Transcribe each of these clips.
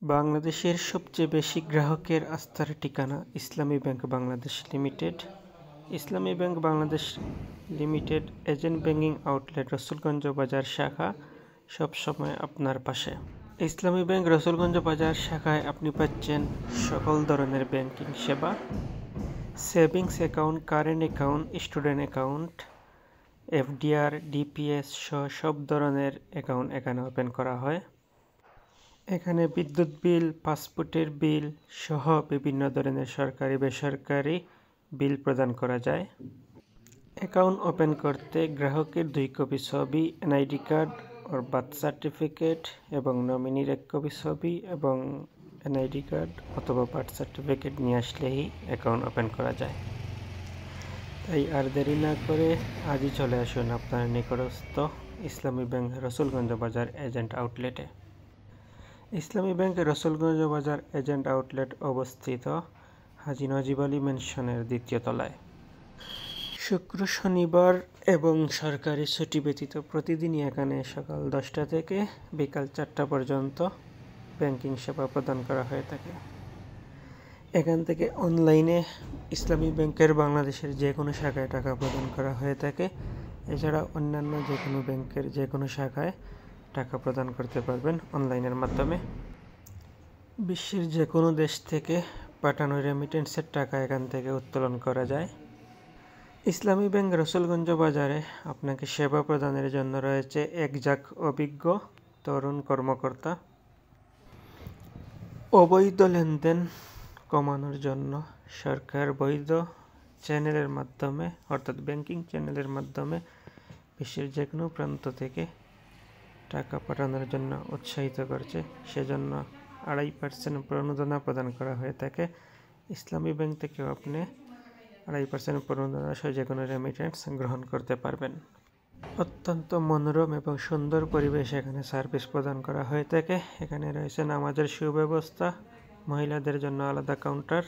বাংলাদেশের সবচেয়ে বেশি গ্রাহকের আস্থার ঠিকানা ইসলামী ব্যাংক বাংলাদেশ লিমিটেড। ইসলামী bank Bangladesh limited agent banking outlet Rasulganj বাজার শাখা সবসময় আপনার পাশে। ইসলামী ব্যাংক রসুলগঞ্জ বাজার শাখায় আপনি পাচ্ছেন সকল ধরনের ব্যাংকিং সেবা, savings account, current account, student account, FDR, DPS সহ সব ধরনের অ্যাকাউন্ট এখানে ওপেন করা হয়। এখানে বিদ্যুৎ বিল, পাসপোর্টের বিল সহ বিভিন্ন ধরনের সরকারি বেসরকারি বিল প্রদান করা যায়। অ্যাকাউন্ট ওপেন করতে গ্রাহকের 2 কপি ছবি, এনআইডি কার্ড ওর বার্থ সার্টিফিকেট এবং নমিনির 1 কপি ছবি এবং এনআইডি কার্ড অথবা বার্থ সার্টিফিকেট নিয়ে আসলেই অ্যাকাউন্ট ওপেন করা যায়। তাই আর দেরি না করে আজই চলে আসুন আপনার নিকটস্থ ইসলামী ব্যাংক রসুলগঞ্জ বাজার এজেন্ট আউটলেটে। ইসলামী ব্যাংক রসুলগঞ্জ বাজার এজেন্ট আউটলেট অবস্থিত হাজী নজিব আলী ম্যানশনের 2য় তলায়। শুক্র, শনিবার এবং সরকারি ছুটি ব্যতীত প্রতিদিনই এখানে সকাল 10টা থেকে বিকাল 4টা পর্যন্ত ব্যাংকিং সেবা প্রদান করা হয়ে থাকে। এখান থেকে অনলাইনে ইসলামী ব্যাংকের বাংলাদেশের যে কোনো শাখায় টাকা প্রদান করা হয়ে থাকে। এছাড়া অন্যান্য যে কোনো ব্যাংকের যে কোনো শাখায় টাকা প্রদান করতে পারবেন অনলাইনের মাধ্যমে। বিশ্বের যে কোনো দেশ থেকে পাঠানো রেমিটেন্সের টাকা এখান থেকে উত্তোলন করা যায়। ইসলামী ব্যাংক রসুলগঞ্জ বাজারে আপনাকে সেবা প্রদানের জন্য রয়েছে একঝাঁক অভিজ্ঞ তরুণ কর্মকর্তা। অবৈধ লেনদেন কমানোর জন্য সরকার বৈধ চ্যানেলের মাধ্যমে অর্থাৎ ব্যাংকিং চ্যানেলের মাধ্যমে বিশ্বের যে কোনো প্রান্ত থেকে টাকা পাঠানোর জন্য উৎসাহিত করছে। সেজন্য 2.5% প্রণোদনা প্রদান করা হয়ে থাকে। ইসলামী ব্যাংক থেকেও আপনি 2.5% প্রণোদনা সহ যে কোনো রেমিটেন্স গ্রহণ করতে পারবেন। অত্যন্ত মনোরম এবং সুন্দর পরিবেশে এখানে সার্ভিস প্রদান করা হয়ে থাকে। এখানে রয়েছে নামাজের সুব্যবস্থা, মহিলাদের জন্য আলাদা কাউন্টার।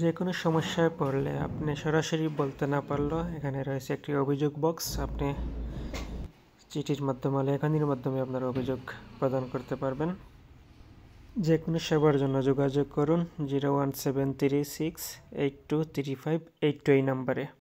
যে কোনো সমস্যায় পড়লে আপনি সরাসরি বলতে না পারলেও এখানে রয়েছে একটি অভিযোগ বক্স। আপনি চিঠির মাধ্যমে, লেখনির মাধ্যমে আপনার অভিযোগ প্রদান করতে পারবেন। যে কোনো সেবার জন্য যোগাযোগ করুন 01736823582 এই নাম্বারে।